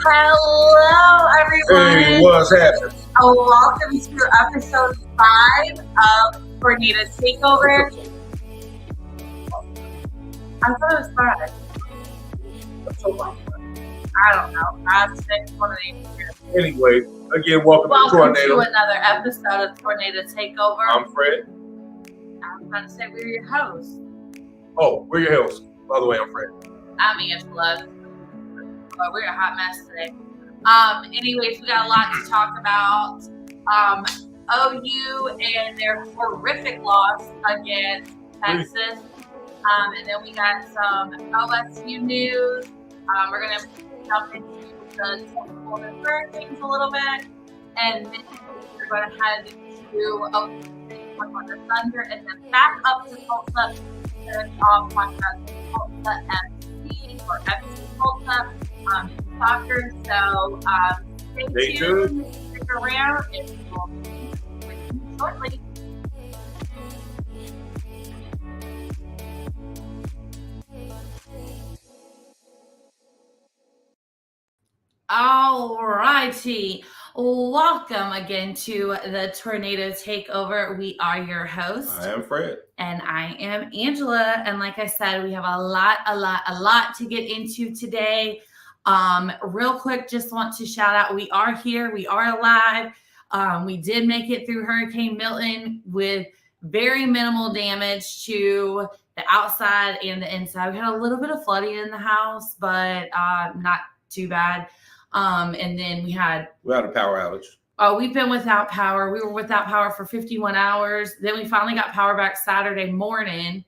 Hello, everyone. Hey, what's happening? Welcome to episode 5 of Tornado Takeover. I thought it was 5. I don't know. I'm saying one of these here. Anyway, again, welcome to Tornado. To another episode of Tornado Takeover. I'm Fred. I'm trying to say we're your hosts. Oh, we're your hosts. By the way, I'm Fred. I'm Angela. Oh, we're a hot mess today. Anyways, we got a lot to talk about. OU and their horrific loss against Texas. And then we got some OSU news. We're going to jump into the technical hurricanes a little bit. And then we're going to head to the Thunder and then back up to Tulsa. And talk about Tulsa FC or FC Tulsa. Soccer, so stay tuned, stick around, and we'll be with you shortly. Alrighty, welcome again to the Tornado Takeover. We are your hosts. I am Fred. And I am Angela. And like I said, we have a lot to get into today. Real quick, just want to shout out, we are here, we are alive. We did make it through Hurricane Milton with very minimal damage to the outside and the inside. We had a little bit of flooding in the house, but not too bad. And then we had a power outage. Oh, we've been without power. We were without power for 51 hours. Then we finally got power back Saturday morning.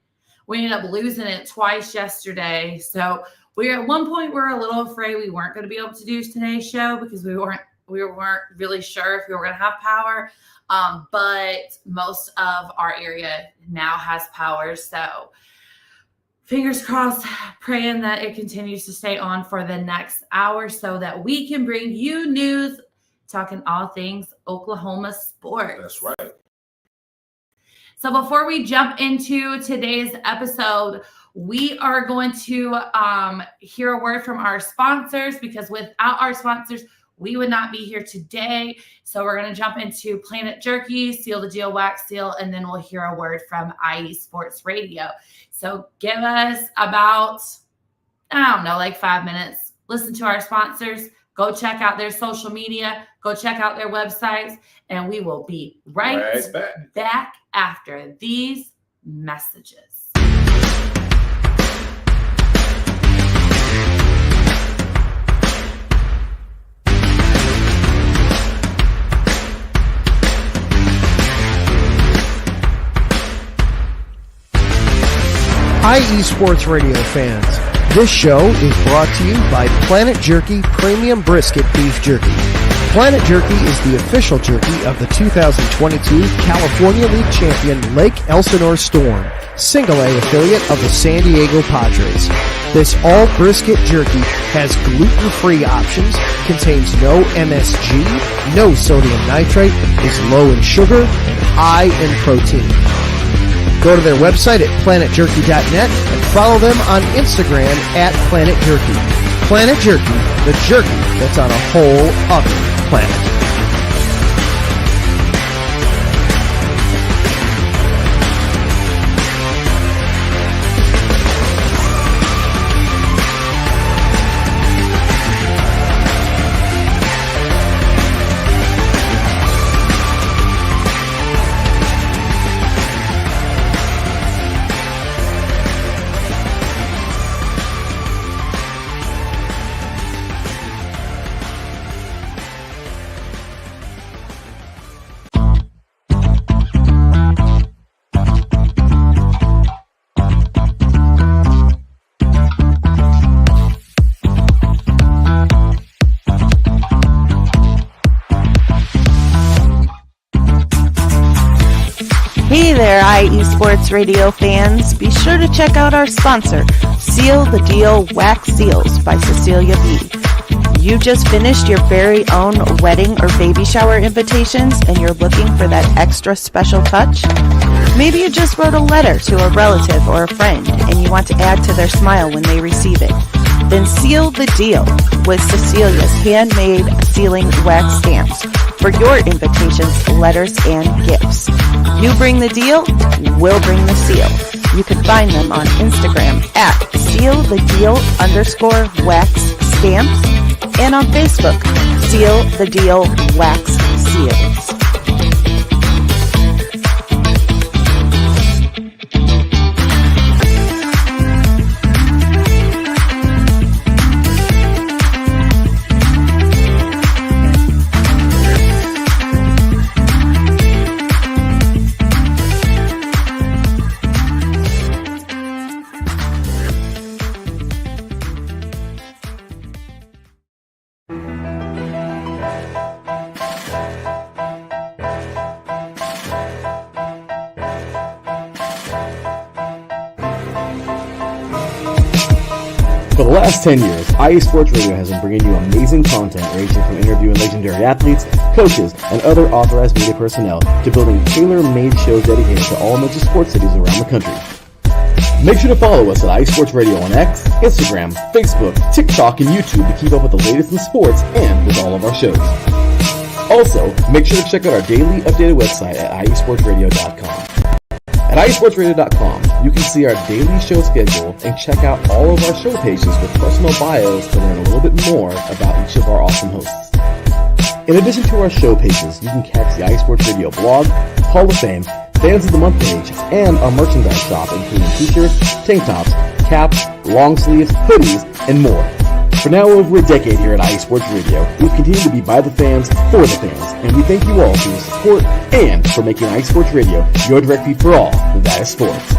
We ended up losing it twice yesterday. So at one point we were a little afraid we weren't going to be able to do today's show because we weren't really sure if we were going to have power. But most of our area now has power. So fingers crossed, praying that it continues to stay on for the next hour so that we can bring you news, talking all things Oklahoma sports. That's right. So before we jump into today's episode, we are going to hear a word from our sponsors because without our sponsors, we would not be here today. So we're going to jump into Planet Jerky, Seal the Deal, Wax Seal, and then we'll hear a word from IE Sports Radio. So give us about, 5 minutes. Listen to our sponsors. Go check out their social media. Go check out their websites. And we will be right back after these messages. IE Sports Radio fans, this show is brought to you by Planet Jerky Premium Brisket Beef Jerky. Planet Jerky is the official jerky of the 2022 California League champion Lake Elsinore Storm, Single A affiliate of the San Diego Padres. This all brisket jerky has gluten-free options, contains no MSG, no sodium nitrate, is low in sugar, and high in protein. Go to their website at planetjerky.net and follow them on Instagram at Planet Jerky. Planet Jerky, the jerky that's on a whole other planet. Hey there, IE Sports Radio fans. Be sure to check out our sponsor, Seal the Deal Wax Seals by Cecilia B. You just finished your very own wedding or baby shower invitations and you're looking for that extra special touch? Maybe you just wrote a letter to a relative or a friend and you want to add to their smile when they receive it. Then seal the deal with Cecilia's handmade sealing wax stamps for your invitations, letters, and gifts. You bring the deal, we'll bring the seal. You can find them on Instagram at sealthedeal_wax stamps and on Facebook, Seal the Deal Wax Seals. For the last 10 years, IE Sports Radio has been bringing you amazing content ranging from interviewing legendary athletes, coaches, and other authorized media personnel to building tailor-made shows dedicated to all major sports cities around the country. Make sure to follow us at IE Sports Radio on X, Instagram, Facebook, TikTok, and YouTube to keep up with the latest in sports and with all of our shows. Also, make sure to check out our daily updated website at iesportsradio.com. At iesportsradio.com, you can see our daily show schedule and check out all of our show pages with personal bios to learn a little bit more about each of our awesome hosts. In addition to our show pages, you can catch the IE Sports Radio blog, Hall of Fame, Fans of the Month page, and our merchandise shop including t-shirts, tank tops, caps, long sleeves, hoodies, and more. For now over a decade here at IE Sports Radio, we've continued to be by the fans, for the fans, and we thank you all for your support and for making IE Sports Radio your direct feed for all that is sports.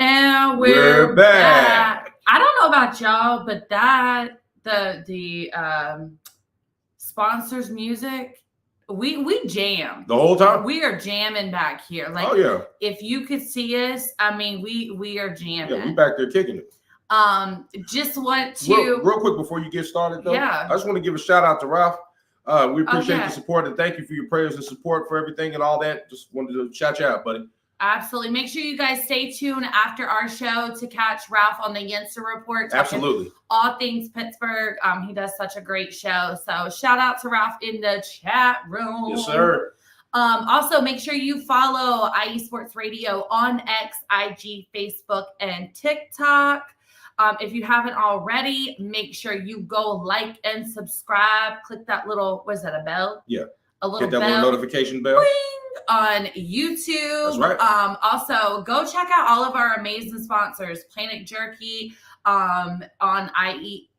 And we're back. I don't know about y'all, but the sponsors music, we jam The whole time? We are jamming back here. Like, Oh, yeah. if you could see us, I mean, we are jamming. Yeah, we back there kicking it. Just want to Real quick before you get started, though. Yeah. I just want to give a shout out to Ralph. We appreciate Okay. the support and thank you for your prayers and support for everything and all that. Just wanted to shout you out, buddy. absolutely make sure you guys stay tuned after our show to catch Ralph on the Yenser Report. talking Absolutely. all things Pittsburgh. He does such a great show. So shout out to Ralph in the chat room. Yes, sir. Also, make sure you follow IE Sports Radio on X, IG, Facebook, and TikTok. If you haven't already, make sure you go like and subscribe. Click that little, what is that, a bell? Yeah. A little Hit that bell. little notification bell. On YouTube. That's right. Also, go check out all of our amazing sponsors, Planet Jerky, on IG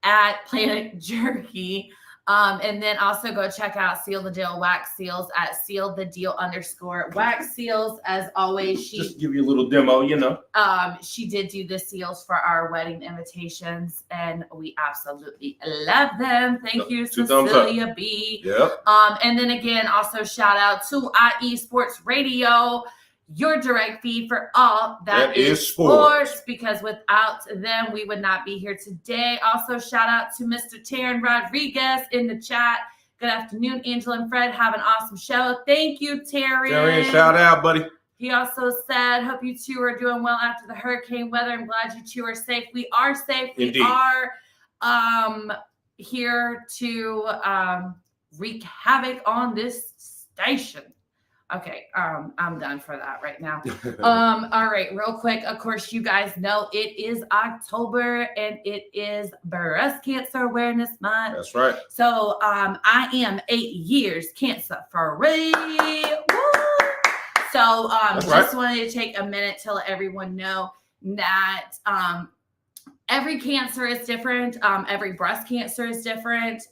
at Planet Jerky. And then also go check out Seal the Deal Wax Seals at sealthedeal_wax seals. As always, Just give you a little demo, you know. she did do the seals for our wedding invitations, and we absolutely love them. Thank you, Two thumbs up. Cecilia B. Yep. And then again, also shout out to IE Sports Radio, your direct feed for all that is sports, because without them, we would not be here today. Also, shout out to Mr. Taryn Rodriguez in the chat. Good afternoon, Angela and Fred. Have an awesome show. Thank you, Taryn. Taryn, shout out, buddy. He also said, hope you two are doing well after the hurricane weather. I'm glad you two are safe. We are safe. Indeed. We are here to wreak havoc on this station. Okay, I'm done for that right now. All right, real quick. Of course, you guys know it is October and it is Breast Cancer Awareness Month. That's right. So I am 8 years cancer free. Woo! So just wanted to take a minute to let everyone know that every cancer is different. Every breast cancer is different.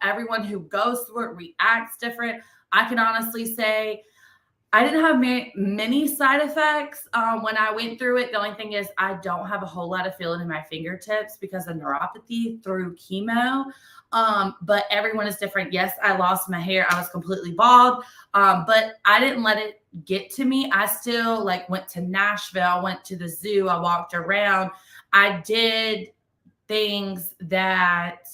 Everyone who goes through it reacts different. I can honestly say I didn't have many side effects when I went through it. The only thing is I don't have a whole lot of feeling in my fingertips because of neuropathy through chemo. But everyone is different. Yes, I lost my hair. I was completely bald, but I didn't let it get to me. I still went to Nashville. I went to the zoo. I walked around. I did things that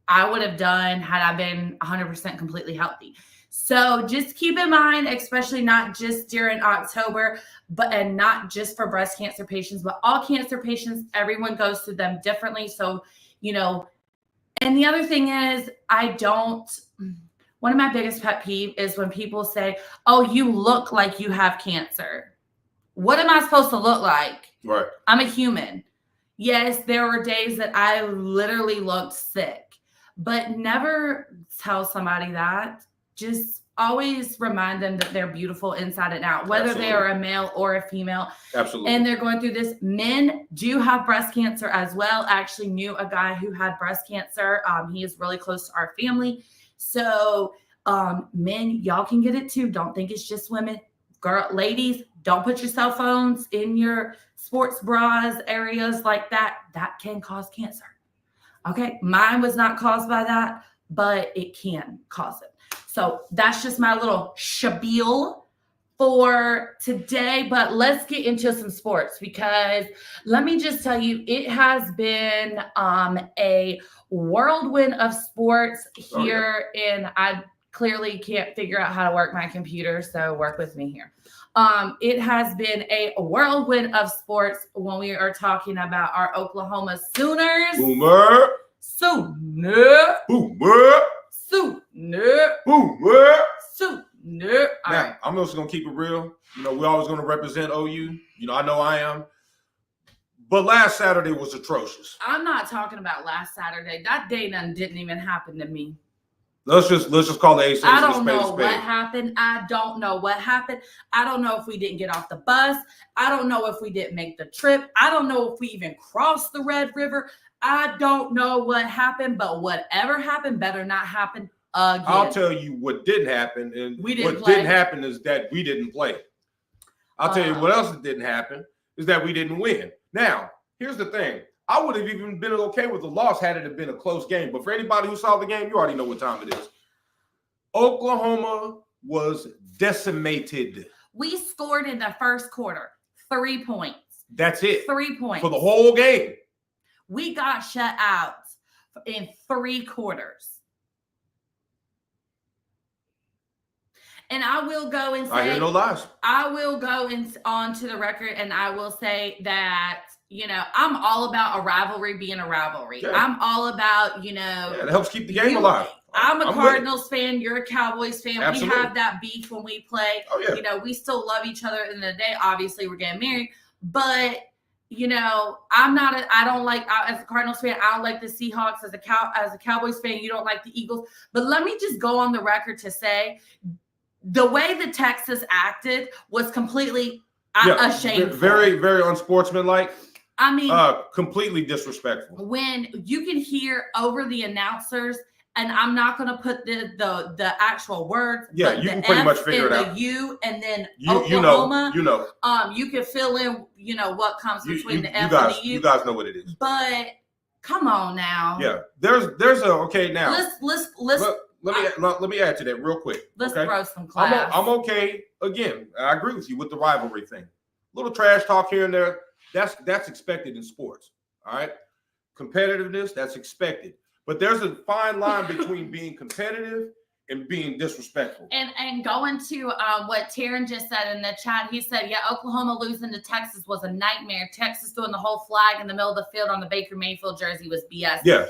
I would have done had I been 100% completely healthy. So just keep in mind, especially not just during October, and not just for breast cancer patients, but all cancer patients, everyone goes through them differently. So, and the other thing is one of my biggest pet peeve is when people say, oh, you look like you have cancer. What am I supposed to look like? Right. I'm a human. Yes, there were days that I literally looked sick, but never tell somebody that. Just always remind them that they're beautiful inside and out, whether Absolutely. they are a male or a female. Absolutely. And they're going through this. Men do have breast cancer as well. I actually knew a guy who had breast cancer. He is really close to our family. So men, y'all can get it too. Don't think it's just women. Ladies, don't put your cell phones in your sports bras, areas like that. That can cause cancer. Okay. Mine was not caused by that, but it can cause it. So that's just my little spiel for today. But let's get into some sports, because let me just tell you, it has been a whirlwind of sports here. And I clearly can't figure out how to work my computer, so work with me here. It has been a whirlwind of sports when we are talking about our Oklahoma Sooners. Boomer. Sooner. Boomer. Sooner. Boomer. Sooner. All Now, right. I'm just going to keep it real. We're always going to represent OU. I know I am. But last Saturday was atrocious. I'm not talking about last Saturday. That day didn't even happen to me. Let's just call the Aces. I don't know what happened. I don't know what happened. I don't know if we didn't get off the bus. I don't know if we didn't make the trip. I don't know if we even crossed the Red River. I don't know what happened, but whatever happened better not happen again. I'll tell you what didn't happen, and didn't happen is that we didn't play. I'll tell you what else didn't happen is that we didn't win. Now, here's the thing. I would have even been okay with the loss had it have been a close game. But for anybody who saw the game, you already know what time it is. Oklahoma was decimated. We scored in the first quarter 3 points. That's it. 3 points. For the whole game. We got shut out in 3 quarters. And I will go and say, I hear no lies. I will go onto the record and I will say that, I'm all about a rivalry being a rivalry. Yeah. I'm all about, it helps keep the game alive. I'm a Cardinals fan. You're a Cowboys fan. Absolutely. We have that beef when we play. Oh, yeah. We still love each other in the day. Obviously, we're getting married. But, as a Cardinals fan, I don't like the Seahawks. As a Cowboys fan, you don't like the Eagles. But let me just go on the record to say the way the Texas acted was completely ashamed. Very, very unsportsmanlike. I mean, completely disrespectful. When you can hear over the announcers, and I'm not going to put the actual words. Yeah, but you the can pretty F much figure it and out. The U and then Oklahoma. You can fill in, what comes between the F guys, and the U. You guys know what it is. But come on now. Yeah, there's a okay now. Let me add to that real quick. Let's throw some class. I'm okay. Again, I agree with you with the rivalry thing. Little trash talk here and there. That's expected in sports. All right, competitiveness, that's expected. But there's a fine line between being competitive and being disrespectful. And going to what Taryn just said in the chat, he said, Oklahoma losing to Texas was a nightmare. Texas doing the whole flag in the middle of the field on the Baker Mayfield jersey was BS. Yeah.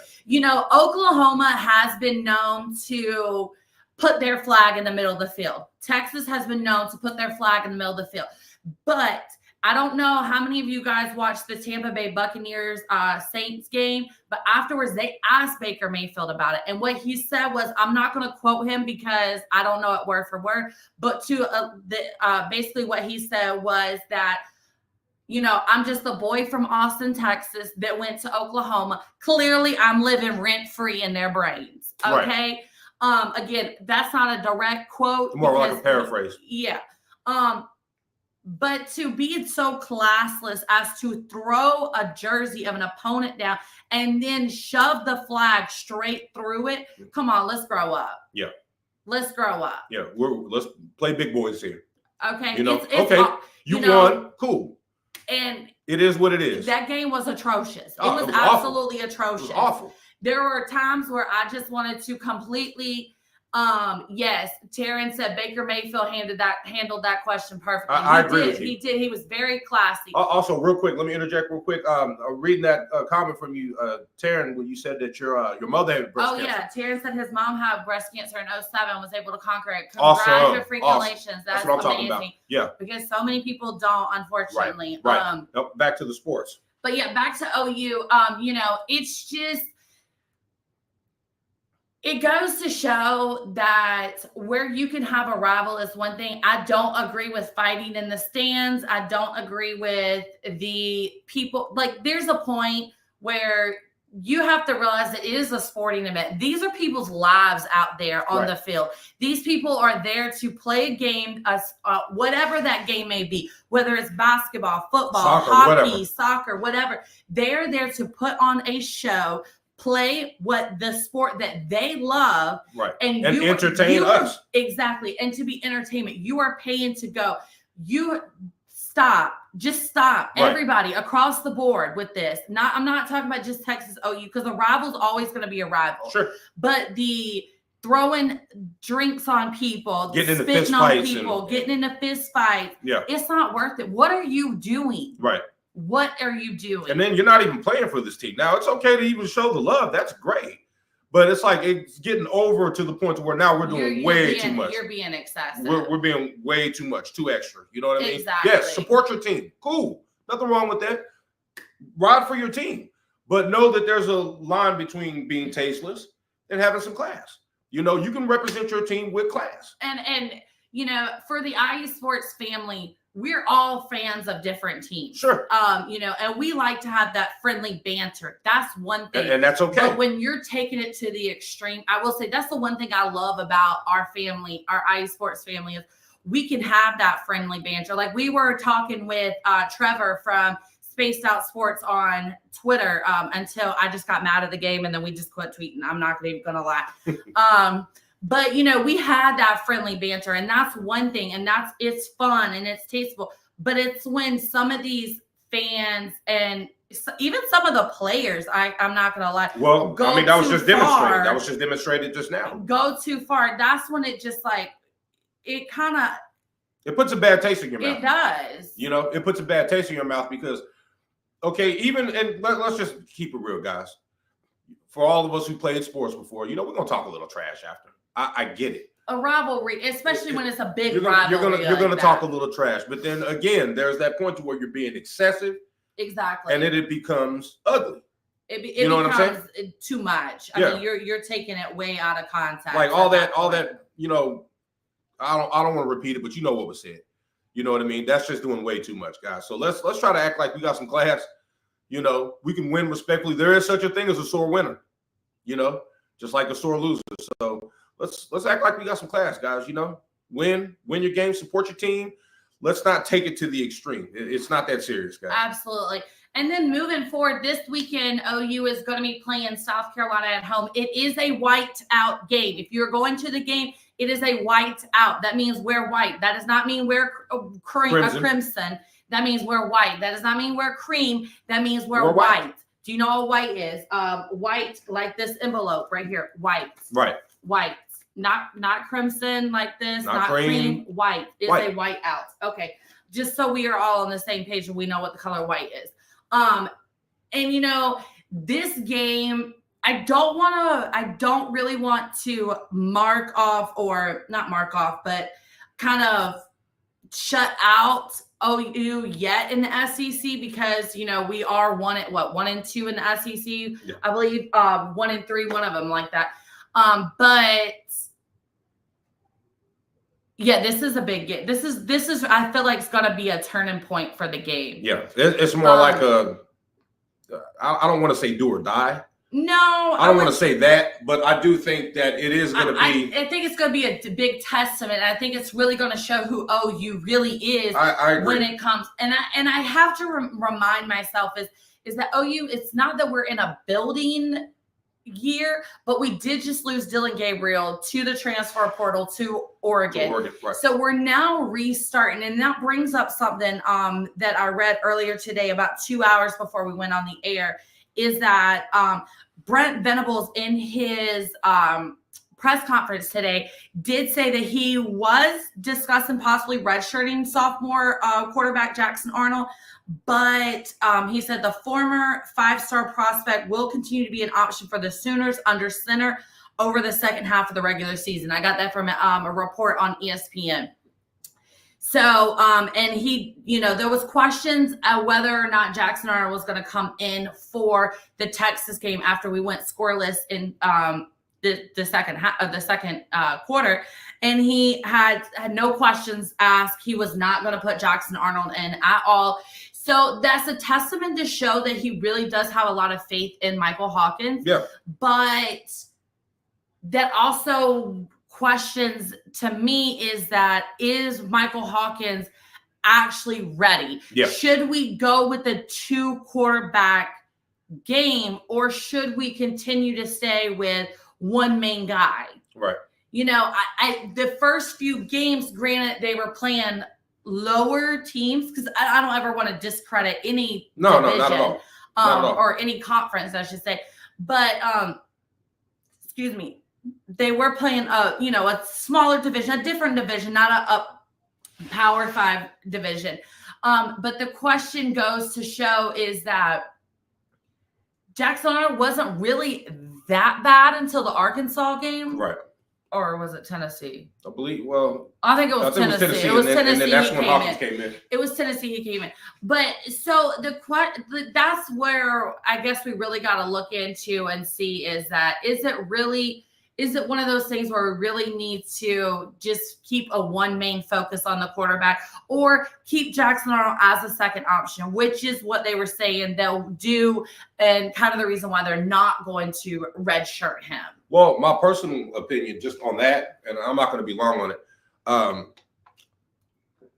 Oklahoma has been known to put their flag in the middle of the field. Texas has been known to put their flag in the middle of the field. But I don't know how many of you guys watched the Tampa Bay Buccaneers Saints game, but afterwards they asked Baker Mayfield about it. And what he said was, I'm not going to quote him because I don't know it word for word, but basically what he said was that, I'm just a boy from Austin, Texas that went to Oklahoma. Clearly I'm living rent free in their brains. Okay. Right. Again, that's not a direct quote. More like a paraphrase. Yeah. But to be so classless as to throw a jersey of an opponent down and then shove the flag straight through it, come on, let's grow up. Yeah. Let's grow up. Yeah, let's play big boys here. Okay. You know, it's you won, cool. And it is what it is. That game was atrocious. It was awful. absolutely atrocious. It was awful. There were times where I just wanted to completely, yes, Taryn said Baker Mayfield handled that question perfectly. I agree with you. He did. He was very classy. Also, real quick, let me interject real quick. Reading that comment from you, Taryn, when you said that your mother had breast cancer. Yeah, Taryn said his mom had breast cancer in 2007, was able to conquer it. Awesome. Congratulations. That's what I'm amazing. talking about. Yeah. Because so many people don't, unfortunately. Right. Back to the sports. But yeah, back to OU. It's just, it goes to show that where you can have a rival is one thing. I don't agree with fighting in the stands. I don't agree with the people. Like, there's a point where you have to realize that it is a sporting event. These are people's lives out there on the field. These people are there to play a game, whatever that game may be, whether it's basketball, football, hockey, soccer, whatever. They're there to put on a show, play what the sport that they love, and entertain us. Exactly. And to be entertainment, you are paying to go. Just stop. Everybody across the board with this. I'm not talking about just Texas OU, because a rival's always going to be a rival. Sure. But the throwing drinks on people, getting into spitting fist on fights people, getting into fist fights, it's not worth it. What are you doing? Right. What are you doing? And then you're not even playing for this team. Now, it's okay to even show the love. That's great. But it's like it's getting over to the point where now we're doing way too much. You're being excessive. We're being way too much, too extra. You know what I mean? Exactly. Yes, support your team. Cool. Nothing wrong with that. Ride for your team. But know that there's a line between being tasteless and having some class. You know, you can represent your team with class. And for the IE Sports family, we're all fans of different teams. Sure. And we like to have that friendly banter. That's one thing. And that's okay. But when you're taking it to the extreme, I will say that's the one thing I love about our family, our IE Sports family, is we can have that friendly banter. Like, we were talking with Trevor from Spaced Out Sports on Twitter until I just got mad at the game, and then we just quit tweeting. I'm not even going to lie. But, we had that friendly banter, and that's one thing, and it's fun and it's tasteful. But it's when some of these fans and even some of the players, I'm not going to lie. Well, that was just demonstrated. That was just demonstrated just now. Go too far. That's when it just it kind of. It puts a bad taste in your mouth. It does. It puts a bad taste in your mouth because, and let's just keep it real, guys. For all of us who played sports before, we're going to talk a little trash after. I get it. A rivalry, especially when it's a big rivalry. You're gonna talk a little trash, but then again, there's that point to where you're being excessive. Exactly. And then it becomes ugly. It becomes what I'm saying? Too much. I mean, you're taking it way out of context. Like all that. I don't want to repeat it, but you know what was said. You know what I mean? That's just doing way too much, guys. So let's try to act like we got some class. We can win respectfully. There is such a thing as a sore winner. Just like a sore loser. So let's act like we got some class, guys. Win your game, support your team. Let's not take it to the extreme. It's not that serious, guys. Absolutely. And then moving forward, this weekend, OU is going to be playing South Carolina at home. It is a white out game. If you're going to the game, it is a white out. That means wear white. That does not mean wear crimson. That means wear white. That does not mean wear cream. That means wear white. Do you know what white is? White, like this envelope right here. White. Right. White. Not crimson like this, not cream. White. It's a white out. Okay. Just so we are all on the same page and we know what the color white is. And this game, I don't really want to not mark off, but kind of shut out OU yet in the SEC because, we are 1-2 in the SEC, yeah. I believe 1-3, one of them like that. But yeah, this is a big game. This is I feel like it's gonna be a turning point for the game. Yeah, it's more like I don't want to say do or die. No, I don't want to say that, but I do think that it is going to be. I think it's going to be a big testament. I think it's really going to show who OU really is I agree. when it comes. And I have to remind myself is that OU. It's not that we're in a building year, but we did just lose Dylan Gabriel to the transfer portal to Oregon. Right. So we're now restarting, and that brings up something that I read earlier today, about 2 hours before we went on the air, is that Brent Venables in his press conference today did say that he was discussing possibly redshirting sophomore quarterback Jackson Arnold, but he said the former 5-star prospect will continue to be an option for the Sooners under center over the second half of the regular season. I got that from a report on ESPN. So, and he, there was questions whether or not Jackson Arnold was going to come in for the Texas game after we went scoreless in the second half of the second quarter, and he had no questions asked. He was not going to put Jackson Arnold in at all. So that's a testament to show that he really does have a lot of faith in Michael Hawkins. Yeah. But that also questions to me is Michael Hawkins actually ready? Yeah. Should we go with the 2 quarterback game, or should we continue to stay with one main guy? Right. I the first few games, granted, they were playing lower teams, because I don't ever want to discredit any division, not at all. Not at all. Or any conference, I should say. But excuse me, they were playing a smaller division, a different division, not a Power 5 division. But the question goes to show is that Jackson Arnold wasn't really that bad until the Arkansas game. Right. Or was it Tennessee? I believe, I think it was Tennessee. It was Tennessee. And then that's when Hawkins came in. It was Tennessee he came in. But so that's where I guess we really got to look into and see is it one of those things where we really need to just keep a one main focus on the quarterback, or keep Jackson Arnold as a second option, which is what they were saying they'll do, and kind of the reason why they're not going to redshirt him. Well, my personal opinion just on that, and I'm not going to be long on it,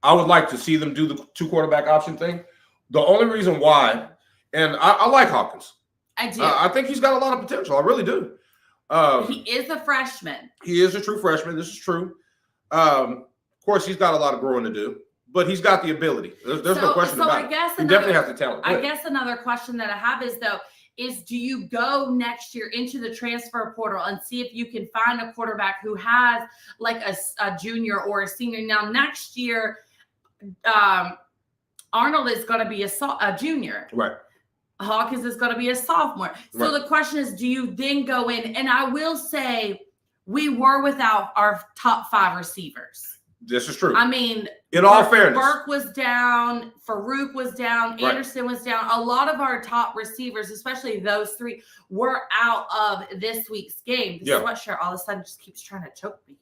I would like to see them do the 2 quarterback option thing. The only reason why, and I like Hawkins. I do. I think he's got a lot of potential. I really do. He is a freshman. He is a true freshman. This is true. Of course, he's got a lot of growing to do, but he's got the ability. There's no question about it. He definitely has the talent. I guess another question that I have is do you go next year into the transfer portal and see if you can find a quarterback who has like a junior or a senior? Now, next year, Arnold is going to be a junior. Right. Hawkins is going to be a sophomore. So Right. The question is, do you then go in? And I will say we were without our top 5 receivers. This is true. I mean, in all fairness, Burke was down, Farouk was down, Right. Anderson was down. A lot of our top receivers, especially those 3, were out of this week's game. This sweatshirt all of a sudden just keeps trying to choke me.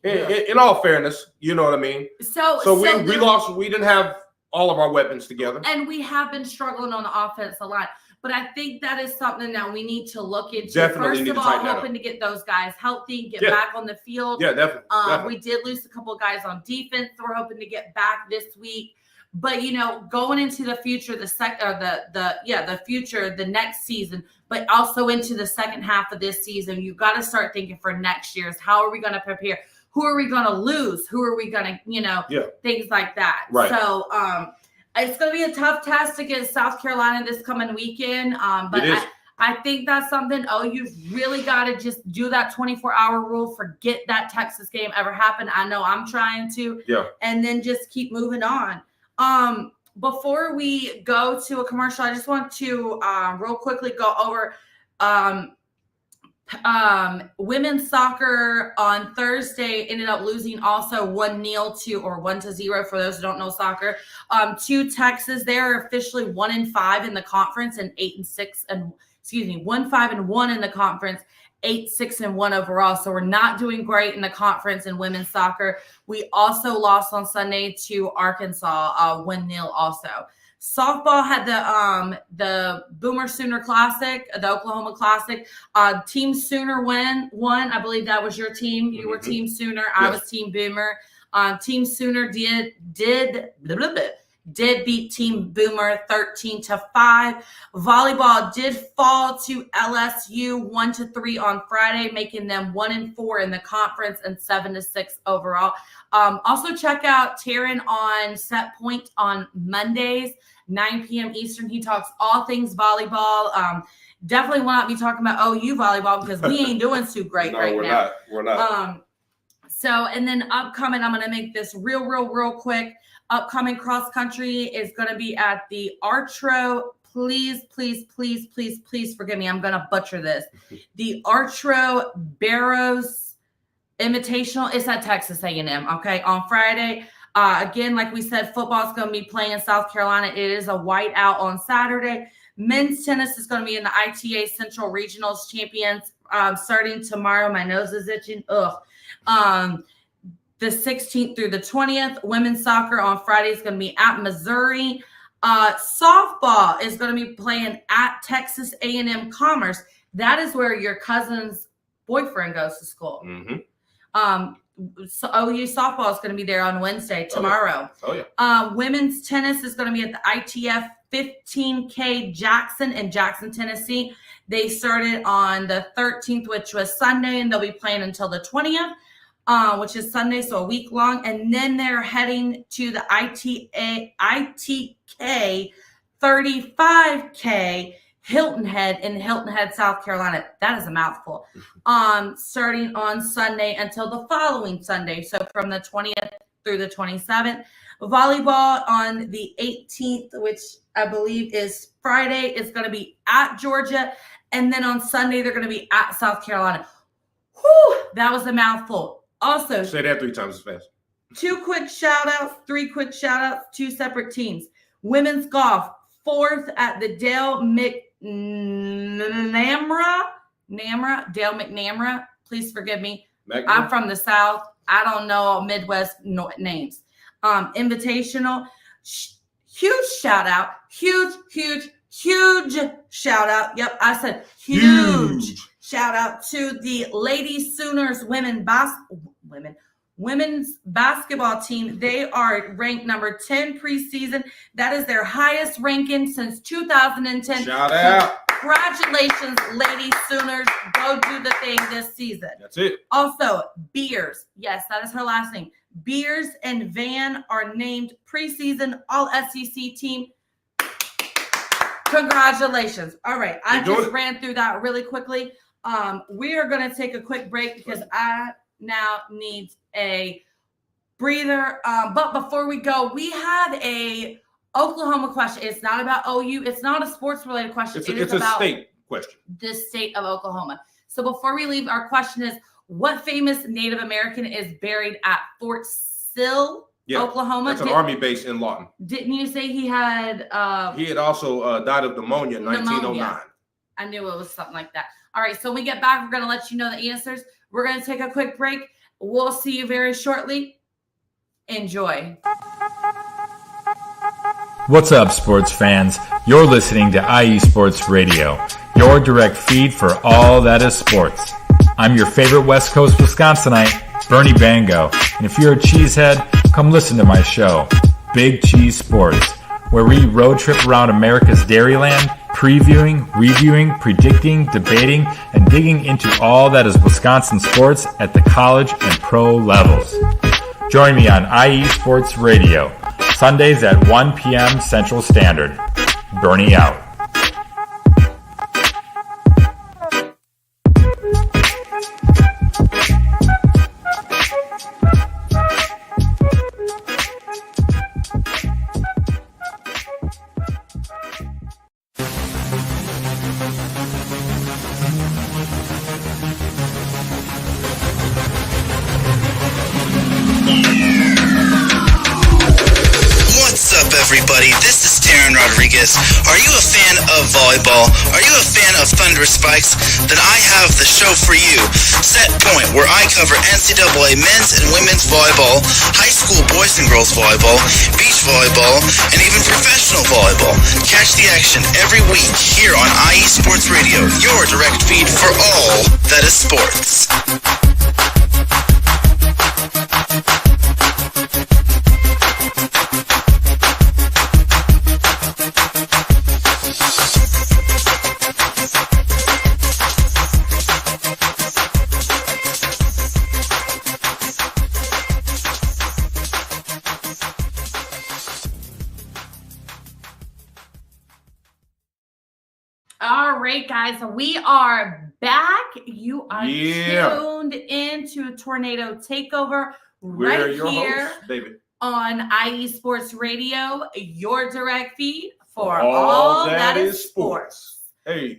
In all fairness, you know what I mean? So we lost. We didn't have all of our weapons together. And we have been struggling on the offensive line. But I think that is something that we need to look into. Definitely First need of to all, tighten that hoping up. to get those guys healthy, get Yeah. back on the field. Yeah, definitely. We did lose a couple of guys on defense. We're hoping to get back this week. But going into the future, the next season, but also into the second half of this season, you've got to start thinking for next year's. How are we going to prepare? Who are we going to lose? Who are we going to, things like that. Right. So it's going to be a tough test against South Carolina this coming weekend. But I think that's something, you've really got to just do that 24-hour rule. Forget that Texas game ever happened. I know I'm trying to. Yeah. And then just keep moving on. Before we go to a commercial, I just want to real quickly go over women's soccer on Thursday ended up losing also 1-0 for those who don't know soccer, to Texas. They're officially 1-5 in the conference and 1-5-1 in the conference, 8-6-1 overall. So we're not doing great in the conference in women's soccer. We also lost on Sunday to Arkansas, 1-0 also. Softball had the Boomer Sooner Classic, the Oklahoma Classic. Team Sooner won. I believe that was your team. You were Team Sooner. Yes. I was Team Boomer. Team Sooner did beat Team Boomer 13-5. Volleyball did fall to LSU 1-3 on Friday, making them 1-4 in the conference and 7-6 overall. Also check out Taryn on Set Point on Mondays, 9 p.m. Eastern. He talks all things volleyball. Definitely will not be talking about OU volleyball because we ain't doing too great No, right now. We're not. So, and then upcoming, I'm going to make this real quick. Upcoming cross country is going to be at the Artro. Please forgive me. I'm going to butcher this. The Artro Barrows Invitational. It's at Texas A&M. Okay, on Friday. Again, like we said, football is going to be playing South Carolina. It is a whiteout on Saturday. Men's tennis is going to be in the ITA Central Regionals Champions starting tomorrow. My nose is itching. The 16th through the 20th. Women's soccer on Friday is going to be at Missouri. Softball is going to be playing at Texas A&M Commerce. That is where your cousin's boyfriend goes to school. So OU softball is going to be there on Wednesday, tomorrow. Women's tennis is going to be at the ITF 15K Jackson in Jackson, Tennessee. They started on the 13th, which was Sunday, and they'll be playing until the 20th. Which is Sunday, so a week long. And then they're heading to the ITK 35K Hilton Head in Hilton Head, South Carolina. That is a mouthful. Starting on Sunday until the following Sunday. So from the 20th through the 27th. Volleyball on the 18th, which I believe is Friday, is going to be at Georgia. And then on Sunday, they're going to be at South Carolina. Whew, that was a mouthful. Also, say that 3 times as fast. 3 quick shout outs, 2 separate teams. Women's golf, 4th at the Dale McNamara. Please forgive me. I'm from the South. I don't know Midwest names. Invitational, huge shout out. Huge shout out. Yep, I said huge. Shout out to the Lady Sooners women's basketball team. They are ranked number 10 preseason. That is their highest ranking since 2010. Shout out. Congratulations, Lady Sooners. Go do the thing this season. That's it. Also, Beers. Yes, that is her last name. Beers and Van are named preseason All-SEC team. Congratulations. All right. I just ran through that really quickly. We are going to take a quick break because I now need a breather. But before we go, we have a Oklahoma question. It's not about OU. It's not a sports related question. It's a state question. The state of Oklahoma. So before we leave, our question is, what famous Native American is buried at Fort Sill, Oklahoma? That's an Army base in Lawton. Didn't you say he had... he had also died of pneumonia in 1909. I knew it was something like that. All right, so when we get back, we're going to let you know the answers. We're going to take a quick break. We'll see you very shortly. Enjoy. What's up, sports fans? You're listening to IE Sports Radio, your direct feed for all that is sports. I'm your favorite West Coast Wisconsinite, Bernie Bango, and if you're a cheesehead, come listen to my show, Big Cheese Sports, where we road trip around America's Dairyland, previewing, reviewing, predicting, debating, and digging into all that is Wisconsin sports at the college and pro levels. Join me on IE Sports Radio, Sundays at 1 p.m. Central Standard. Bernie out. What's up, everybody? This is Taryn Rodriguez. Are you a fan of volleyball? Are you a fan of thunderous spikes? Then I have the show for you, Set Point, where I cover NCAA men's and women's volleyball, high school boys and girls volleyball, beach volleyball, and even professional volleyball. Catch the action every week here on IE Sports Radio, your direct feed for all that is sports. All right, guys, we are back. You are tuned into Tornado Takeover We're right your here hosts, David. on IE Sports Radio, your direct feed for all that is sports. Hey,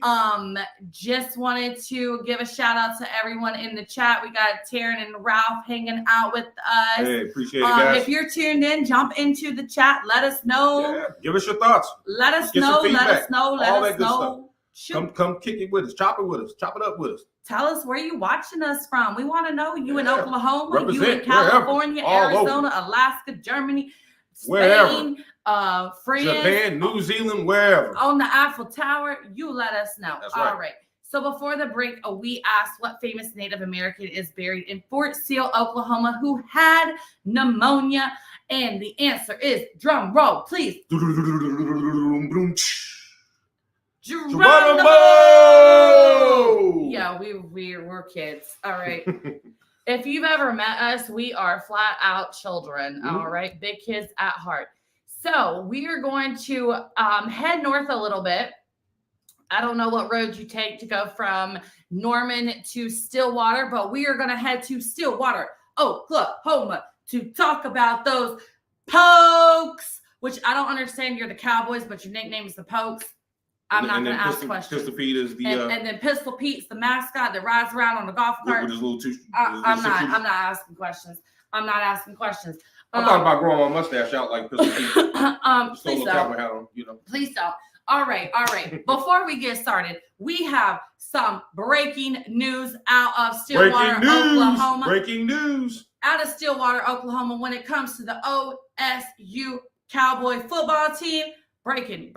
Just wanted to give a shout out to everyone in the chat. We got Taryn and Ralph hanging out with us. hey, appreciate it, guys. If you're tuned in, jump into the chat. Let us know. Yeah, give us your thoughts. Let us Get some know. Let feedback. us know. Let All us that good know. Shoot. Come kick it with us. Chop it with us. Chop it up with us. Tell us where you watching us from. We want to know. You in Yeah. Oklahoma, you in Represent California, wherever. All Arizona, Alaska, Germany, Wherever. Spain, France, Japan, New Zealand, wherever. on the Eiffel Tower. You let us know. That's right. All right. So before the break, we asked what famous Native American is buried in Fort Sill, Oklahoma, who had pneumonia, and the answer is drum roll, please. Geronimo! Yeah, we're kids. All right. If you've ever met us, we are flat out children. All right. Big kids at heart. So we are going to head north a little bit. I don't know what road you take to go from Norman to Stillwater, but we are going to head to Stillwater, Oklahoma, to talk about those Pokes, which I don't understand. You're the Cowboys, but your nickname is the Pokes. I'm not going to ask questions. Pistol Pete is the And then Pistol Pete's the mascot that rides around on the golf cart. with his little two. I'm not asking questions. I'm not asking questions. I thought about growing my mustache out like Pistol Pete. Please don't. Please don't. All right. Before we get started, we have some breaking news out of Stillwater, Oklahoma. Breaking news. Out of Stillwater, Oklahoma, when it comes to the OSU Cowboy football team. Breaking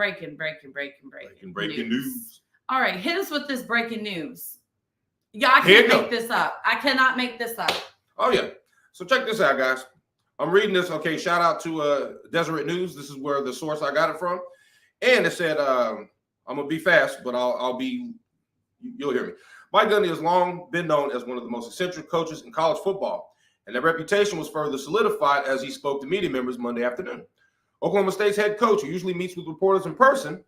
news. All right, hit us with this breaking news. Yeah, I can't make this up. I cannot make this up. Oh, yeah. So check this out, guys. I'm reading this. Okay, shout out to Deseret News. This is where the source I got it from. And it said, I'm going to be fast, but you'll hear me. Mike Gundy has long been known as one of the most eccentric coaches in college football, and that reputation was further solidified as he spoke to media members Monday afternoon. Oklahoma State's head coach, who usually meets with reporters in person,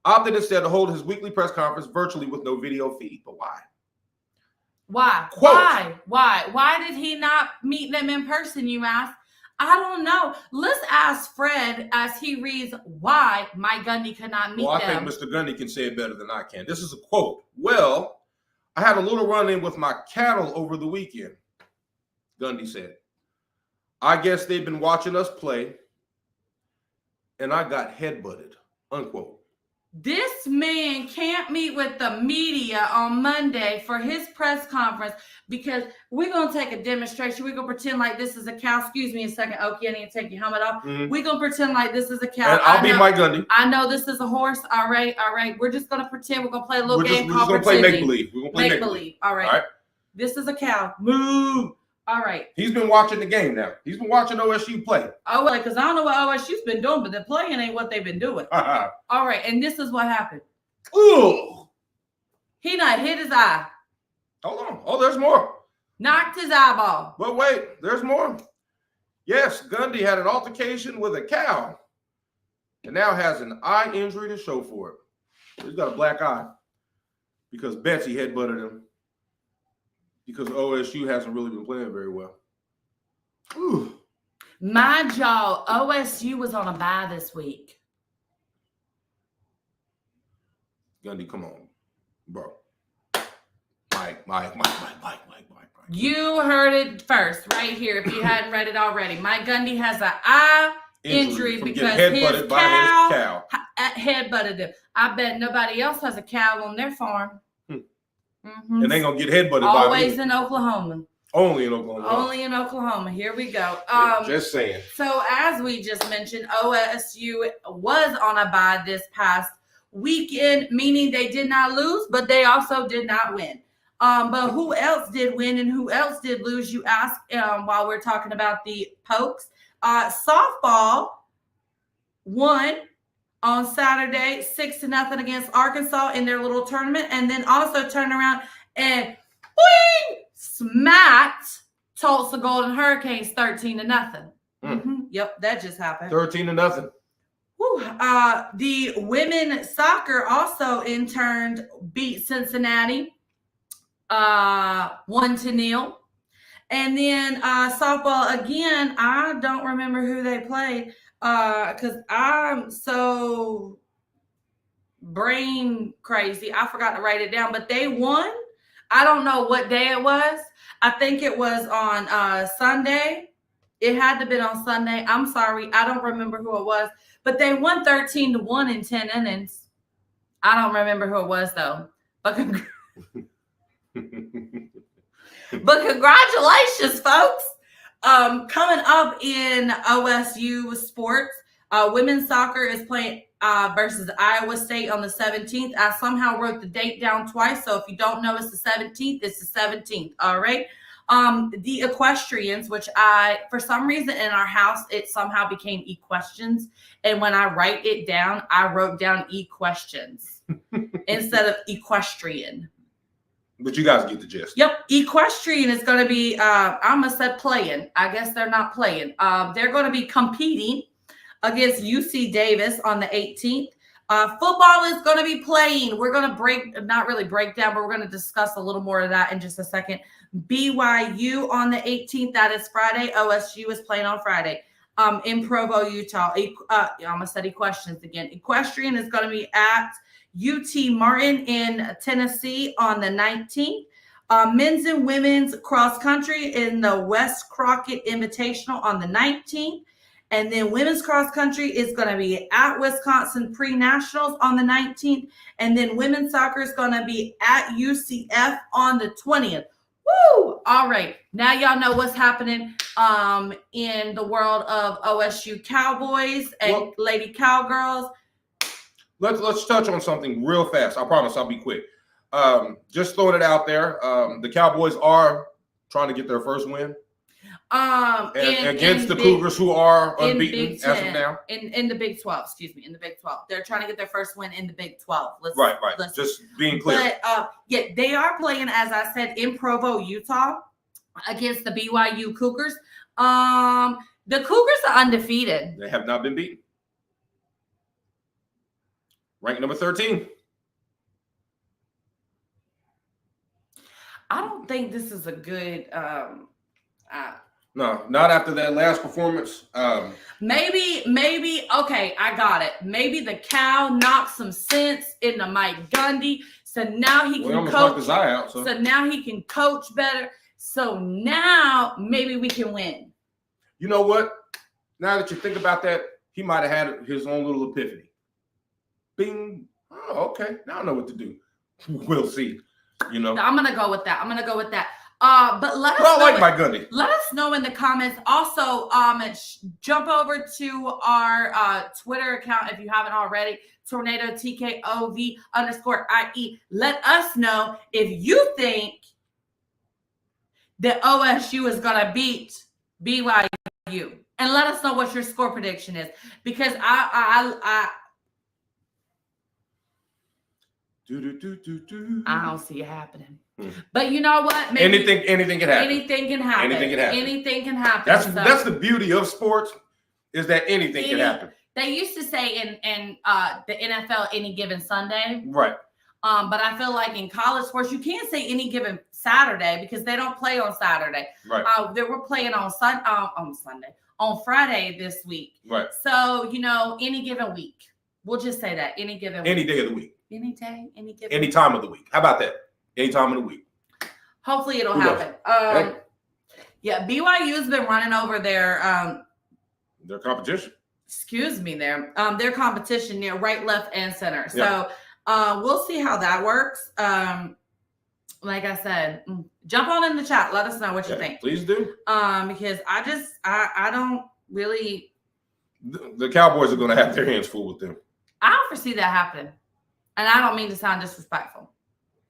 opted instead to hold his weekly press conference virtually with no video feed. But why? Why? Quote, Why did he not meet them in person, you ask? I don't know. Let's ask Fred as he reads why Mike Gundy could not meet them. I think Mr. Gundy can say it better than I can. This is a quote. Well, I had a little run-in with my cattle over the weekend, Gundy said. I guess they've been watching us play, and I got headbutted, unquote. This man can't meet with the media on Monday for his press conference because we're going to take a demonstration. We're going to pretend like this is a cow. Excuse me a second, Okie. I need to take your helmet off. Mm-hmm. We're going to pretend like this is a cow. And I'll be Mike Gundy. I know this is a horse. All right. We're just going to pretend. We're going to play a little game called We're just going to play make-believe. We're going to play make-believe. All right. This is a cow. Moo. All right. He's been watching the game now. He's been watching OSU play. Oh, well, because I don't know what OSU's been doing, but the playing ain't what they've been doing. All right. And this is what happened. Ooh. He not hit his eye. Hold on. Oh, there's more. Knocked his eyeball. But wait, there's more. Yes, Gundy had an altercation with a cow and now has an eye injury to show for it. He's got a black eye because Betsy headbutted him because OSU hasn't really been playing very well. Ooh. My jaw, OSU was on a bye this week. Gundy, come on, bro. Mike. You heard it first right here if you hadn't read it already. Mike Gundy has an eye injury from because getting his headbutted by his cow. headbutted him. I bet nobody else has a cow on their farm. Mm-hmm. And they gonna get headbutted always by in Oklahoma. Only in Oklahoma. Only in Oklahoma. Here we go. Just saying. So as we just mentioned, OSU was on a bye this past weekend, meaning they did not lose, but they also did not win. But who else did win and who else did lose, you ask, while we're talking about the Pokes. Softball won on Saturday 6-0 against Arkansas in their little tournament, and then also turned around and smacked Tulsa Golden Hurricanes 13-0. Yep, that just happened. 13-0. Whew. The women's soccer also in turn beat Cincinnati 1-0. And then softball again, I don't remember who they played because I'm so brain crazy. I forgot to write it down, but they won. I don't know what day it was. I think it was on Sunday. It had to have been on Sunday. I'm sorry. I don't remember who it was. But they won 13-1 in 10 innings. I don't remember who it was, though. But congratulations, folks. Coming up in OSU sports, women's soccer is playing versus Iowa State on the 17th. I somehow wrote the date down twice, so if you don't know it's the 17th, it's the 17th, all right? The equestrians, which for some reason in our house, it somehow became equestrians. And when I write it down, I wrote down equestrians instead of equestrian. But you guys get the gist. Yep. Equestrian is going to be, I almost said playing. I guess they're not playing. They're going to be competing against UC Davis on the 18th. Football is going to be playing. We're going to not really break down, but we're going to discuss a little more of that in just a second. BYU on the 18th. That is Friday. OSU is playing on Friday. In Provo, Utah. I almost said equestrians again. Equestrian is going to be at UT Martin in Tennessee on the 19th. Men's and women's cross country in the West Crockett Invitational on the 19th. And then women's cross country is going to be at Wisconsin Pre-Nationals on the 19th. And then women's soccer is going to be at UCF on the 20th. Woo! All right. Now y'all know what's happening in the world of OSU Cowboys and Lady Cowgirls. Let's touch on something real fast. I promise I'll be quick. Just throwing it out there. The Cowboys are trying to get their first win. Against the Cougars, who are unbeaten as of now. In the Big 12, excuse me, in the Big 12. They're trying to get their first win in the Big 12. Right. Just being clear. But yeah, they are playing, as I said, in Provo, Utah, against the BYU Cougars. The Cougars are undefeated. They have not been beaten. Ranked number 13. I don't think this is a good no, not after that last performance. Maybe, okay, I got it. Maybe the cow knocked some sense into Mike Gundy. So now he can coach. Knocked his eye out, so now he can coach better. So now maybe we can win. You know what? Now that you think about that, he might have had his own little epiphany. Bing. Oh, okay. Now I know what to do. We'll see. You know. I'm gonna go with that. But let us know. I like Mike Gundy. Let us know in the comments. Also, jump over to our Twitter account if you haven't already. Tornado TKOV_IE. Let us know if you think that OSU is gonna beat BYU, and let us know what your score prediction is, because I don't see it happening. But you know what? Maybe anything can happen. Anything can happen. Anything can happen. That's the beauty of sports, is that anything can happen. They used to say in the NFL any given Sunday. Right. But I feel like in college sports you can't say any given Saturday because they don't play on Saturday. Right. They were playing on Friday this week. Right. So any given week. We'll just say that any given week. Any day of the week. Any day, any time of the week. How about that? Any time of the week. Hopefully it'll happen. Yeah, BYU's been running over their competition. excuse me, their competition near right, left, and center. Yeah. So we'll see how that works. Like I said, jump on in the chat. Let us know what you think. Please do. Because I don't really. The Cowboys are going to have their hands full with them. I don't foresee that happening. And I don't mean to sound disrespectful.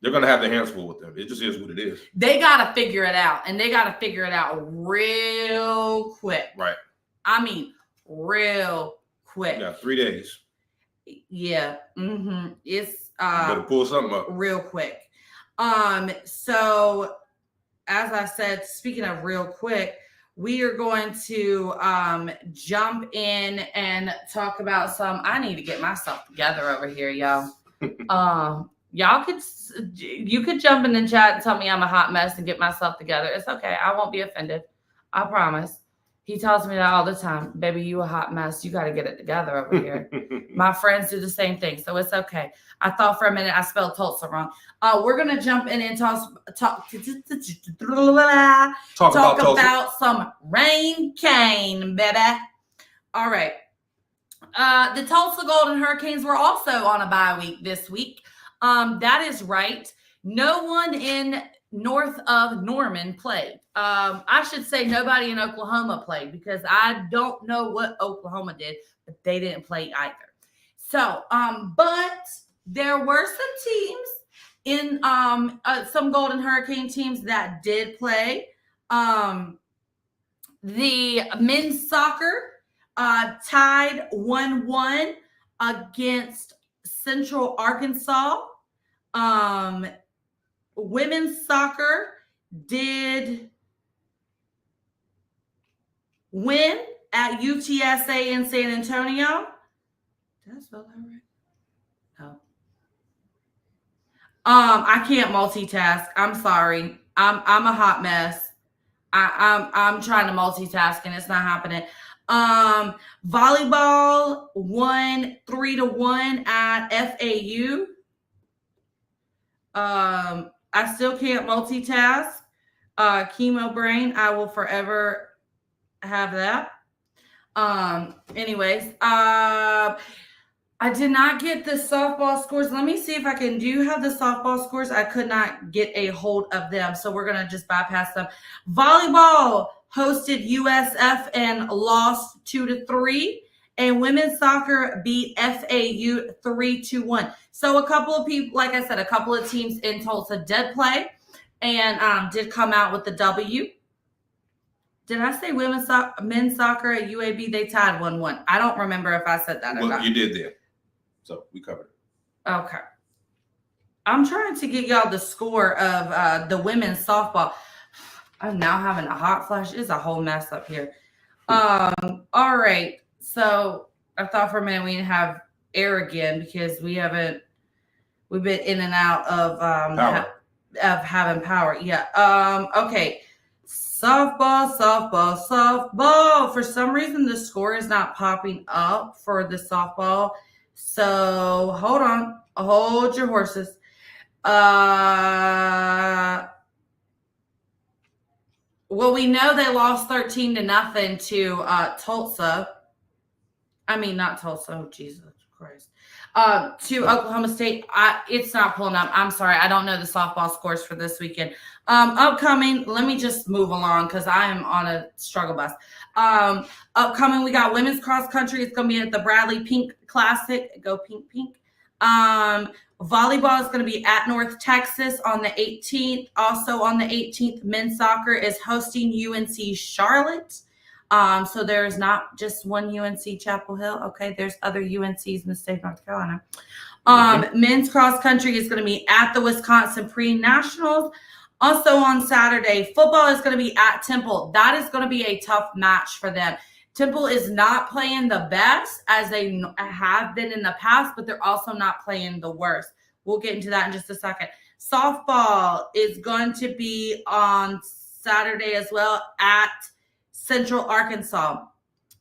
They're going to have their hands full with them. It just is what it is. They got to figure it out. And they got to figure it out real quick. Right. I mean, real quick. Yeah, 3 days. Yeah. Mm-hmm. It's better pull something up. Real quick. So as I said, speaking of real quick, we are going to jump in and talk about I need to get myself together over here, y'all. You could jump in the chat and tell me I'm a hot mess and get myself together. It's okay. I won't be offended. I promise. He tells me that all the time. Baby, you a hot mess. You got to get it together over here. My friends do the same thing, so it's okay. I thought for a minute I spelled Tulsa wrong. We're going to jump in and talk about some rain cane, baby. All right. The Tulsa Golden Hurricanes were also on a bye week this week. That is right. No one in north of Norman played. I should say nobody in Oklahoma played because I don't know what Oklahoma did, but they didn't play either. So, but there were some teams in some Golden Hurricane teams that did play. The men's soccer tied 1-1 against Central Arkansas. Women's soccer did win at UTSA in San Antonio. Did I spell that right? No. I can't multitask. I'm sorry. I'm a hot mess. I'm trying to multitask and it's not happening. Volleyball won 3-1 at FAU. I still can't multitask. Chemo brain, I will forever have that. Anyways, I did not get the softball scores. Let me see if I can. Do you have the softball scores? I could not get a hold of them, so we're going to just bypass them. Volleyball hosted USF and lost 2-3. And women's soccer beat FAU 3-1. So a couple of people, like I said, a couple of teams in Tulsa did play and did come out with the W. Did I say men's soccer at UAB? They tied 1-1. I don't remember if I said that or not. You did there. So we covered it. Okay. I'm trying to get y'all the score of the women's softball. I'm now having a hot flash. It's a whole mess up here. All right. So I thought for a minute we didn't have air again because we've been in and out of having power. Yeah. Okay. Softball. For some reason, the score is not popping up for the softball. So hold on. Hold your horses. Well, we know they lost 13-0 to Tulsa. I mean, not Tulsa. Oh, Jesus Christ. To Oklahoma State. It's not pulling up. I'm sorry. I don't know the softball scores for this weekend. Upcoming, let me just move along because I am on a struggle bus. Upcoming, we got women's cross country. It's going to be at the Bradley Pink Classic. Go Pink, Pink. Volleyball is going to be at North Texas on the 18th. Also on the 18th, men's soccer is hosting UNC Charlotte. So there's not just one UNC Chapel Hill. Okay, there's other UNCs in the state of North Carolina. Men's cross country is going to be at the Wisconsin Pre-Nationals. Also on Saturday, football is going to be at Temple. That is going to be a tough match for them. Temple is not playing the best as they have been in the past, but they're also not playing the worst. We'll get into that in just a second. Softball is going to be on Saturday as well at Central Arkansas.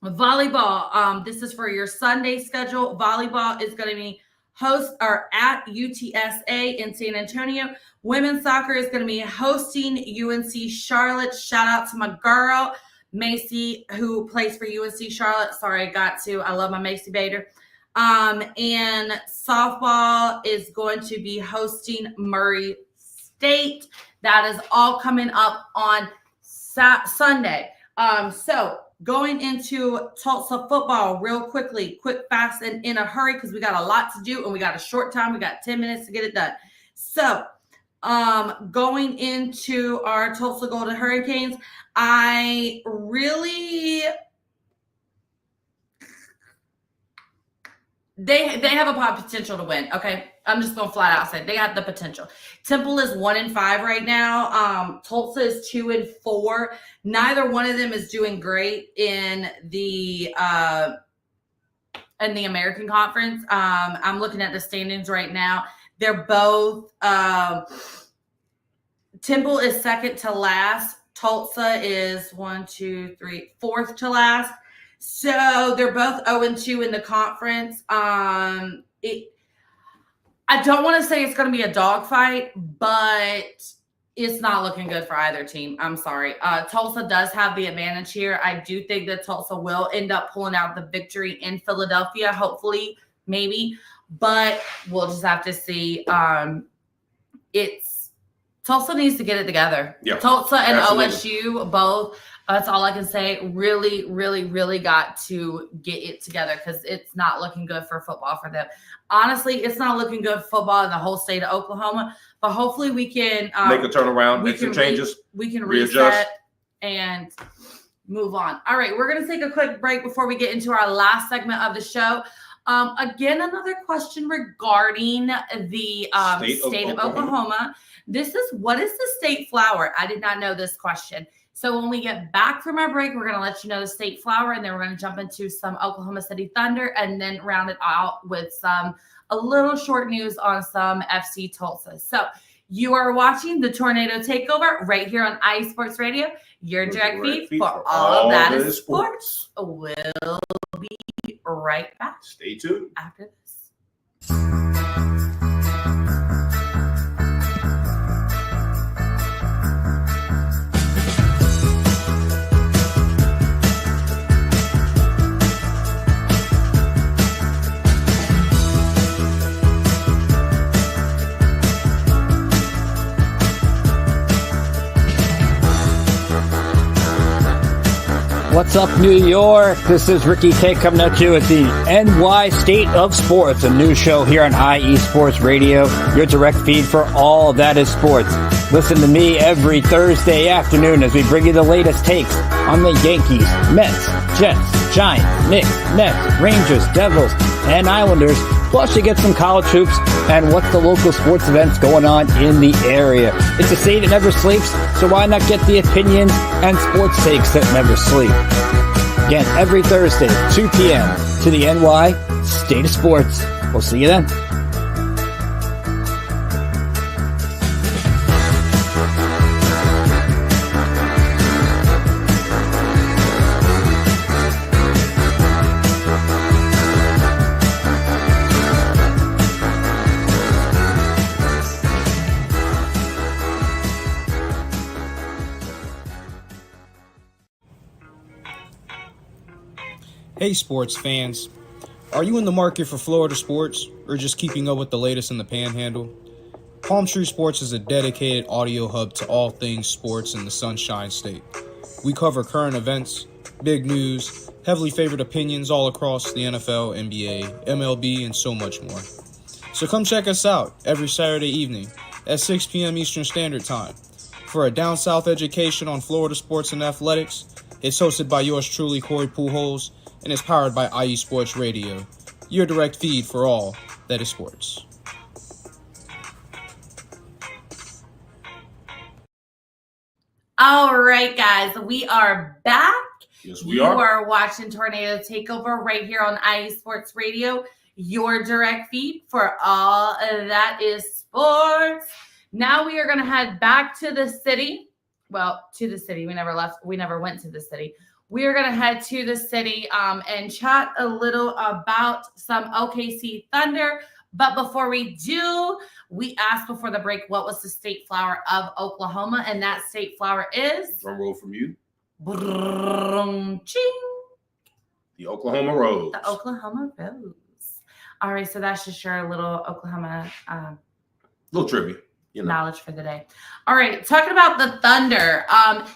Volleyball, this is for your Sunday schedule. Volleyball is going to be at UTSA in San Antonio. Women's soccer is going to be hosting UNC Charlotte. Shout out to my girl. Macy, who plays for UNC Charlotte. Sorry, I got to. I love my Macy Bader. And softball is going to be hosting Murray State. That is all coming up on Sunday. So going into Tulsa football real quickly, quick, fast, and in a hurry because we got a lot to do and we got a short time. We got 10 minutes to get it done. So going into our Tulsa Golden Hurricanes, I really they have a potential to win. Okay, I'm just gonna flat out say they have the potential. Temple is 1-5 right now. Tulsa is 2-4. Neither one of them is doing great in the American Conference. I'm looking at the standings right now. They're both Temple is second to last. Tulsa is 4th to last. So they're both 0-2 in the conference. I don't want to say it's going to be a dogfight, but it's not looking good for either team. I'm sorry. Tulsa does have the advantage here. I do think that Tulsa will end up pulling out the victory in Philadelphia, hopefully, maybe. But we'll just have to see. Tulsa needs to get it together. Yep. Tulsa and absolutely. OSU both. That's all I can say. Really, really, really got to get it together because it's not looking good for football for them. Honestly, it's not looking good for football in the whole state of Oklahoma. But hopefully we can make a turnaround, make some changes. We can reset and move on. All right, we're going to take a quick break before we get into our last segment of the show. Again, another question regarding the state of Oklahoma. What is the state flower? I did not know this question. So when we get back from our break, we're going to let you know the state flower, and then we're going to jump into some Oklahoma City Thunder and then round it out with a little short news on some FC Tulsa. So you are watching the Tornado Takeover right here on IE Sports Radio, your direct feed for all of that is sports. We'll be right back. Stay tuned. After this. What's up, New York? This is Ricky K coming at you at the NY State of Sports, a new show here on IE Sports Radio, your direct feed for all that is sports. Listen to me every Thursday afternoon as we bring you the latest takes on the Yankees, Mets, Jets, Giants, Knicks, Nets, Rangers, Devils, and Islanders. Plus, you get some college hoops and what's the local sports events going on in the area. It's a state that never sleeps, so why not get the opinions and sports takes that never sleep? Again, every Thursday, 2 p.m. to the NY State of Sports. We'll see you then. Hey sports fans, are you in the market for Florida sports or just keeping up with the latest in the Panhandle? Palm Tree Sports is a dedicated audio hub to all things sports in the Sunshine State. We cover current events, big news, heavily favored opinions all across the NFL, NBA, MLB, and so much more. So come check us out every Saturday evening at 6 p.m. Eastern Standard Time for a down south education on Florida sports and athletics. It's hosted by yours truly, Corey Pujols, and is powered by IE Sports Radio, your direct feed for all that is sports. All right, guys, we are back. Yes, we are. You are watching Tornado Takeover right here on IE Sports Radio, your direct feed for all that is sports. Now we are going to head back to the city. Well, to the city. We never went to the city. We are going to head to the city and chat a little about some OKC Thunder. But before we do, we asked before the break, what was the state flower of Oklahoma? And that state flower is? Drum roll from you. Ching. The Oklahoma Rose. The Oklahoma Rose. All right, so that's just your little Oklahoma little trivia. Knowledge for the day. All right, talking about the Thunder.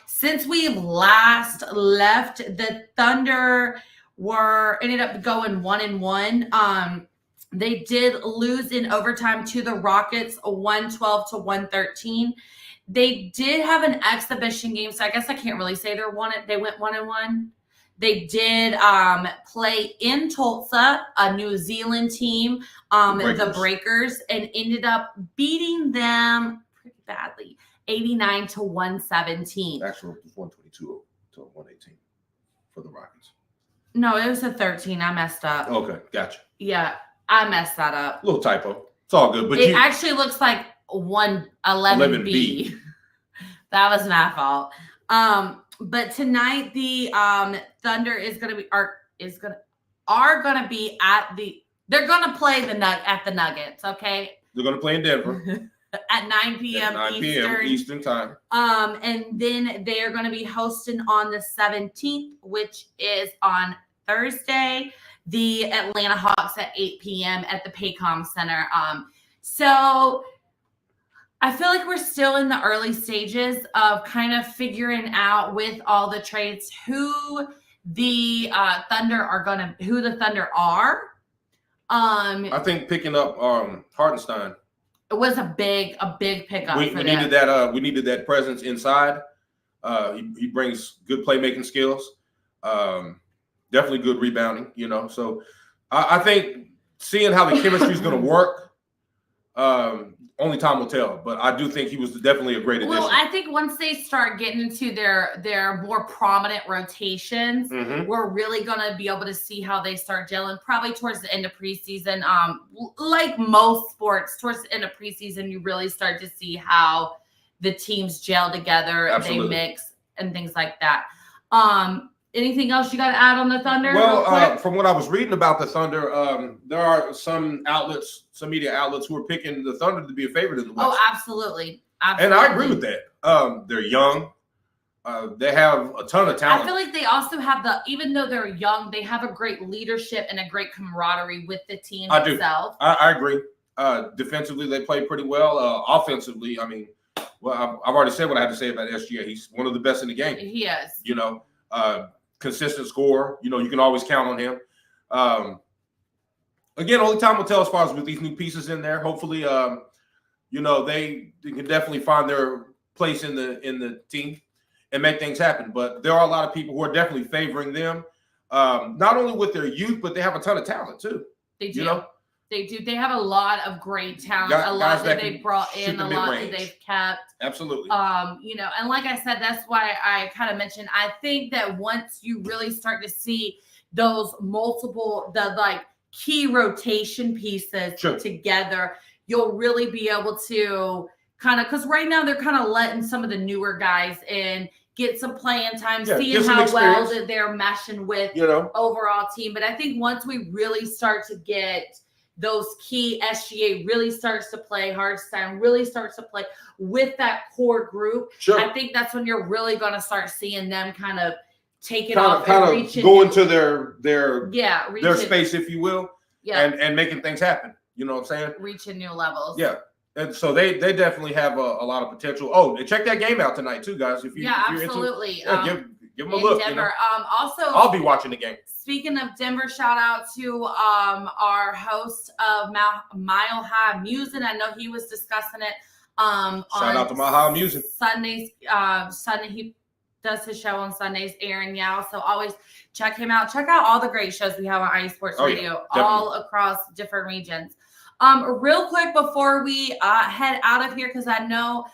Since we last left, the Thunder ended up going 1-1. They did lose in overtime to the Rockets, 112-113. They did have an exhibition game, so I guess I can't really say they went 1-1. They did play in Tulsa, a New Zealand team, the Breakers, and ended up beating them pretty badly, 89-117. Actually, it was 122 to 118 for the Rockets. No, it was a 13. I messed up. Okay, gotcha. Yeah, I messed that up. Little typo. It's all good. But it actually looks like 111B. That was my fault. But tonight the Thunder is going to be they're going to play at the Nuggets, okay? They're going to play in Denver at 9 p.m. Eastern time. And then they are going to be hosting on the 17th, which is on Thursday, the Atlanta Hawks at 8 p.m. at the Paycom Center. So I feel like we're still in the early stages of kind of figuring out with all the trades who the Thunder are. I think picking up Hartenstein. It was a big pickup. We needed that. We needed that presence inside. He brings good playmaking skills. Definitely good rebounding. So I think seeing how the chemistry is going to work. Only time will tell, but I do think he was definitely a great addition. Well, I think once they start getting into their more prominent rotations, we're really going to be able to see how they start gelling probably towards the end of preseason. Like most sports, towards the end of preseason, you really start to see how the teams gel together, Absolutely. They mix and things like that. Anything else you got to add on the Thunder? Well, from what I was reading about the Thunder, there are some media outlets who are picking the Thunder to be a favorite in the West. Oh, absolutely. And I agree with that. They're young. They have a ton of talent. I feel like they also have even though they're young, they have a great leadership and a great camaraderie with the team itself. I agree. Defensively, they play pretty well. Offensively, I mean, well, I've already said what I had to say about SGA. He's one of the best in the game. He is. Consistent scorer. You can always count on him. Again, only time will tell as far as with these new pieces in there. Hopefully, they can definitely find their place in the team and make things happen. But there are a lot of people who are definitely favoring them, not only with their youth, but they have a ton of talent too. They do. They do. They have a lot of great talent. A lot that they brought in, a lot that they've kept. Absolutely. And like I said, that's why I kind of mentioned, I think that once you really start to see those key rotation pieces together, you'll really be able to because right now they're kind of letting some of the newer guys in, get some playing time, seeing how well that they're meshing with overall team. But I think once we really start to get those key, SGA really starts to play, Hardstein really starts to play with that core group. I think that's when you're really going to start seeing them kind of take it off and reach go into their space, if you will, and making things happen. You know what I'm saying? Reaching new levels. Yeah. And so they definitely have a lot of potential. Oh, and check that game out tonight too, guys. If you're absolutely. Give them a look. Denver. Also, I'll be watching the game. Speaking of Denver, shout out to our host of Mile High Music. I know he was discussing it. Shout out to Mile High Music. Sundays, he does his show on Sundays, Aaron Yao. So always check him out. Check out all the great shows we have on IE Sports Radio, all across different regions. Real quick before we head out of here, because I know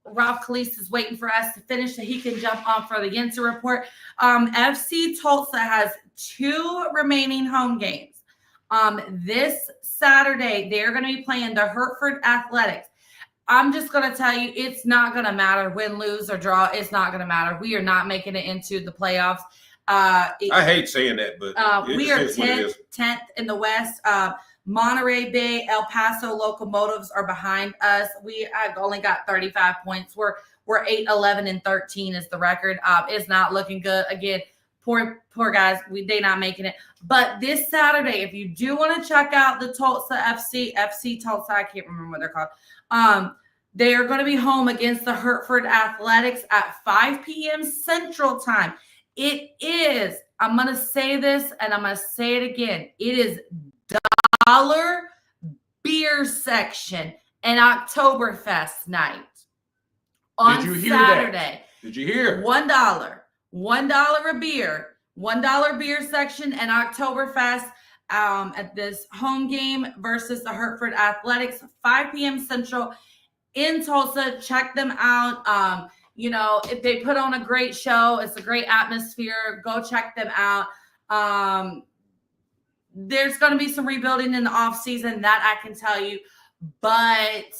Rob Khalees is waiting for us to finish so he can jump on for the Yenser report. FC Tulsa has 2 remaining home games. This Saturday, they're going to be playing the Hertford Athletics. I'm just going to tell you, it's not going to matter win, lose, or draw. It's not going to matter. We are not making it into the playoffs. I hate saying that, but we are 10th in the West. Monterey Bay, El Paso Locomotives are behind us. I've only got 35 points. We're 8, 11, and 13 is the record. It's not looking good. Again, poor guys. They not making it. But this Saturday, if you do want to check out the Tulsa FC Tulsa, I can't remember what they're called. They are going to be home against the Hertford Athletics at 5 p.m. Central Time. It is, I'm going to say this and I'm going to say it again. It is dollar beer section and Oktoberfest night on Did you hear Saturday. That? Did you hear? $1 a beer, $1 beer section and Oktoberfest at this home game versus the Hertford Athletics, 5 p.m. Central in Tulsa. Check them out. If they put on a great show, it's a great atmosphere. Go check them out. There's going to be some rebuilding in the off season, that I can tell you. But,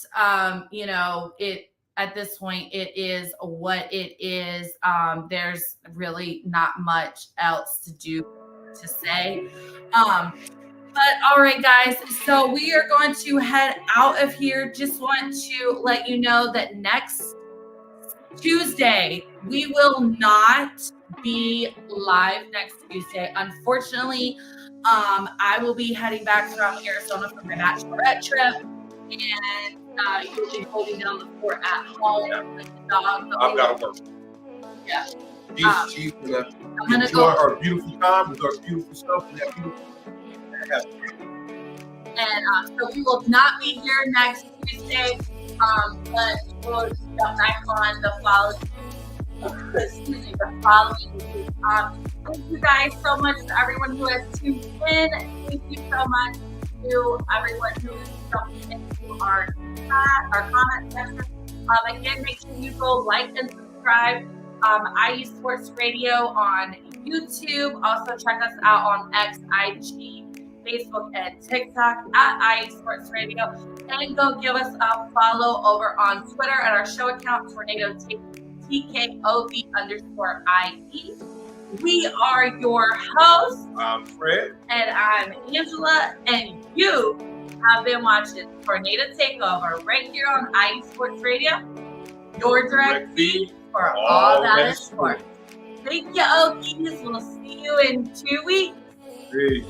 at this point, it is what it is. There's really not much else to say. But all right, guys, so we are going to head out of here. Just want to let you know that next Tuesday, we will not be live next Tuesday. Unfortunately, I will be heading back from Arizona for my bachelorette trip, and you'll be holding down the fort at home with the dog. I've got to work. Yeah. She's going to enjoy her beautiful time with her beautiful stuff and that beautiful. And so we will not be here next Tuesday, but we'll jump back on the following week. Thank you guys so much to everyone who has tuned in. Thank you so much to everyone who is jumping into our chat, our comment section. Again, make sure you go like and subscribe. IE Sports Radio on YouTube. Also check us out on X, IG, Facebook, and TikTok at IE Sports Radio. And go give us a follow over on Twitter at our show account, Tornado TKOV _IE. We are your hosts. I'm Fred. And I'm Angela. And you have been watching Tornado Takeover right here on IE Sports Radio. Your direct feed for all that is sports. Thank you, Okies. We'll see you in 2 weeks. Peace.